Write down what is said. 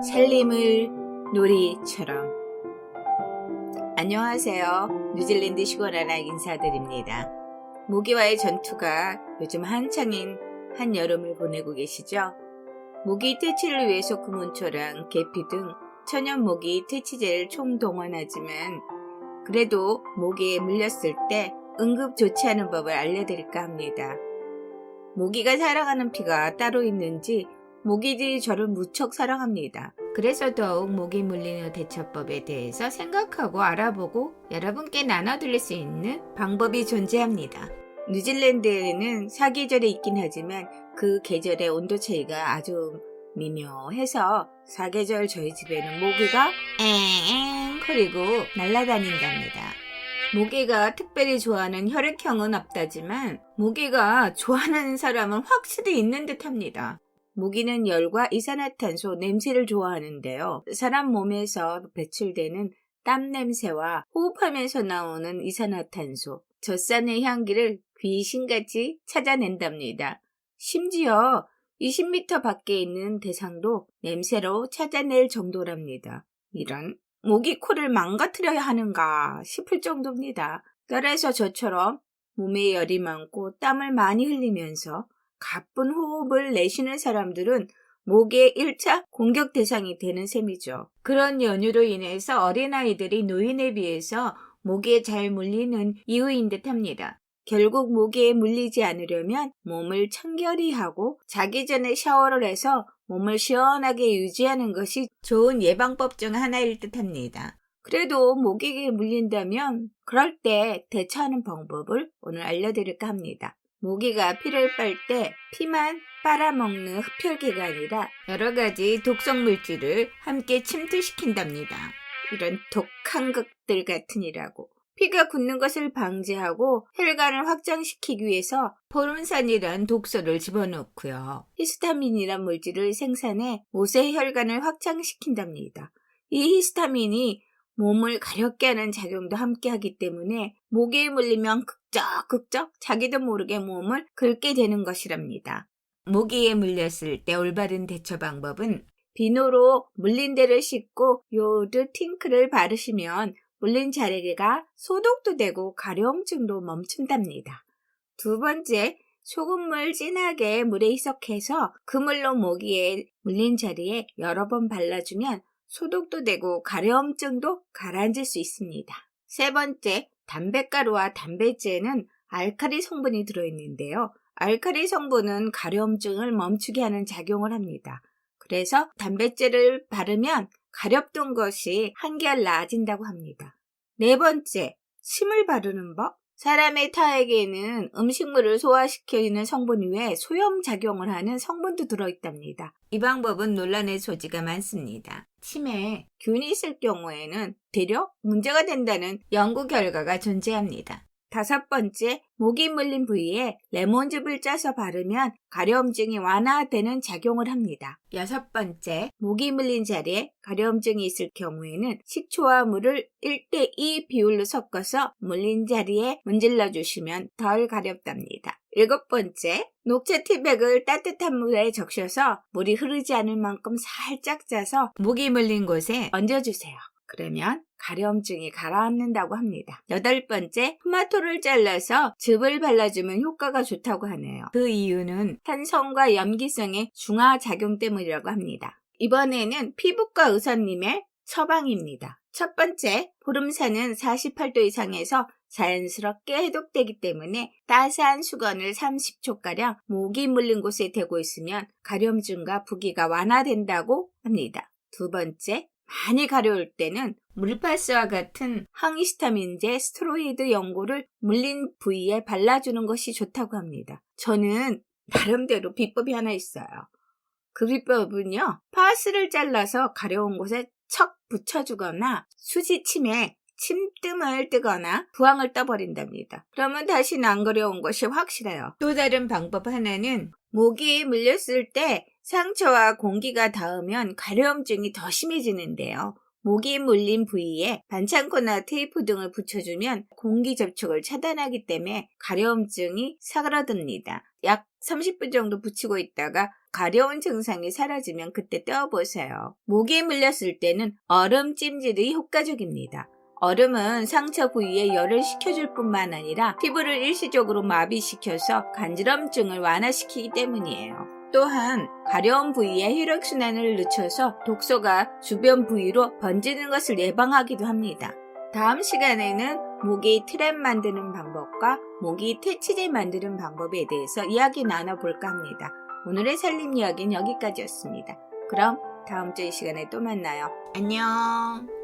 살림을 놀이처럼. 안녕하세요. 뉴질랜드 시골아라 인사드립니다. 모기와의 전투가 요즘 한창인 한여름을 보내고 계시죠? 모기 퇴치를 위해서 구몬초랑 계피 등 천연 모기 퇴치제를 총동원하지만 그래도 모기에 물렸을 때 응급 조치하는 법을 알려드릴까 합니다. 모기가 사랑하는 피가 따로 있는지 모기들이 저를 무척 사랑합니다. 그래서 더욱 모기 물리는 대처법에 대해서 생각하고 알아보고 여러분께 나눠드릴 수 있는 방법이 존재합니다. 뉴질랜드에는 사계절이 있긴 하지만 그 계절의 온도 차이가 아주 미묘해서 사계절 저희 집에는 모기가 앵앵 거리고 날아다닌답니다. 모기가 특별히 좋아하는 혈액형은 없다지만 모기가 좋아하는 사람은 확실히 있는 듯합니다. 모기는 열과 이산화탄소, 냄새를 좋아하는데요. 사람 몸에서 배출되는 땀 냄새와 호흡하면서 나오는 이산화탄소, 젖산의 향기를 귀신같이 찾아낸답니다. 심지어 20m 밖에 있는 대상도 냄새로 찾아낼 정도랍니다. 이런 모기 코를 망가뜨려야 하는가 싶을 정도입니다. 따라서 저처럼 몸에 열이 많고 땀을 많이 흘리면서 가쁜 호흡을 내쉬는 사람들은 모기의 1차 공격 대상이 되는 셈이죠. 그런 연유로 인해서 어린아이들이 노인에 비해서 모기에 잘 물리는 이유인 듯합니다. 결국 모기에 물리지 않으려면 몸을 청결히 하고 자기 전에 샤워를 해서 몸을 시원하게 유지하는 것이 좋은 예방법 중 하나일 듯합니다. 그래도 모기에 물린다면 그럴 때 대처하는 방법을 오늘 알려드릴까 합니다. 모기가 피를 빨 때 피만 빨아먹는 흡혈귀가 아니라 여러 가지 독성 물질을 함께 침투시킨답니다. 이런 독한 것들 같으니라고. 피가 굳는 것을 방지하고 혈관을 확장시키기 위해서 포름산이란 독소를 집어넣고요. 히스타민이란 물질을 생산해 모세 혈관을 확장시킨답니다. 이 히스타민이 몸을 가렵게 하는 작용도 함께 하기 때문에 모기에 물리면 극적 자기도 모르게 몸을 긁게 되는 것이랍니다. 모기에 물렸을 때 올바른 대처 방법은 비누로 물린 데를 씻고 요드 팅크를 바르시면 물린 자리가 소독도 되고 가려움증도 멈춘답니다. 두 번째, 소금물 진하게 물에 희석해서 그 물로 모기에 물린 자리에 여러 번 발라주면 소독도 되고 가려움증도 가라앉을 수 있습니다. 세 번째, 담뱃가루와 담뱃재는 알칼리 성분이 들어있는데요. 알칼리 성분은 가려움증을 멈추게 하는 작용을 합니다. 그래서 담뱃재를 바르면 가렵던 것이 한결 나아진다고 합니다. 네 번째, 침을 바르는 법. 사람의 타액에는 음식물을 소화시키는 성분 외에 소염작용을 하는 성분도 들어있답니다. 이 방법은 논란의 소지가 많습니다. 침에 균이 있을 경우에는 되려 문제가 된다는 연구 결과가 존재합니다. 다섯 번째, 모기 물린 부위에 레몬즙을 짜서 바르면 가려움증이 완화되는 작용을 합니다. 여섯 번째, 모기 물린 자리에 가려움증이 있을 경우에는 식초와 물을 1:2 비율로 섞어서 물린 자리에 문질러 주시면 덜 가렵답니다. 일곱 번째, 녹차 티백을 따뜻한 물에 적셔서 물이 흐르지 않을 만큼 살짝 짜서 모기 물린 곳에 얹어주세요. 그러면 가려움증이 가라앉는다고 합니다. 여덟 번째, 토마토를 잘라서 즙을 발라주면 효과가 좋다고 하네요. 그 이유는 탄성과 염기성의 중화작용 때문이라고 합니다. 이번에는 피부과 의사님의 처방입니다. 첫 번째, 보름산은 48도 이상에서 자연스럽게 해독되기 때문에 따스한 수건을 30초가량 모기 물린 곳에 대고 있으면 가려움증과 부기가 완화된다고 합니다. 두 번째, 많이 가려울 때는 물파스와 같은 항히스타민제 스테로이드 연고를 물린 부위에 발라주는 것이 좋다고 합니다. 저는 나름대로 비법이 하나 있어요. 그 비법은요, 파스를 잘라서 가려운 곳에 척 붙여주거나 수지침에 침뜸을 뜨거나 부항을 떠버린답니다. 그러면 다시는 안 가려운 것이 확실해요. 또 다른 방법 하나는 모기에 물렸을 때 상처와 공기가 닿으면 가려움증이 더 심해지는데요. 모기에 물린 부위에 반창고나 테이프 등을 붙여주면 공기 접촉을 차단하기 때문에 가려움증이 사그라듭니다. 약 30분 정도 붙이고 있다가 가려운 증상이 사라지면 그때 떼어보세요. 모기에 물렸을 때는 얼음 찜질이 효과적입니다. 얼음은 상처 부위에 열을 식혀줄 뿐만 아니라 피부를 일시적으로 마비시켜서 간지럼증을 완화시키기 때문이에요. 또한 가려운 부위에 혈액순환을 늦춰서 독소가 주변 부위로 번지는 것을 예방하기도 합니다. 다음 시간에는 모기 트랩 만드는 방법과 모기 퇴치제 만드는 방법에 대해서 이야기 나눠볼까 합니다. 오늘의 살림 이야기는 여기까지였습니다. 그럼 다음 주 이 시간에 또 만나요. 안녕.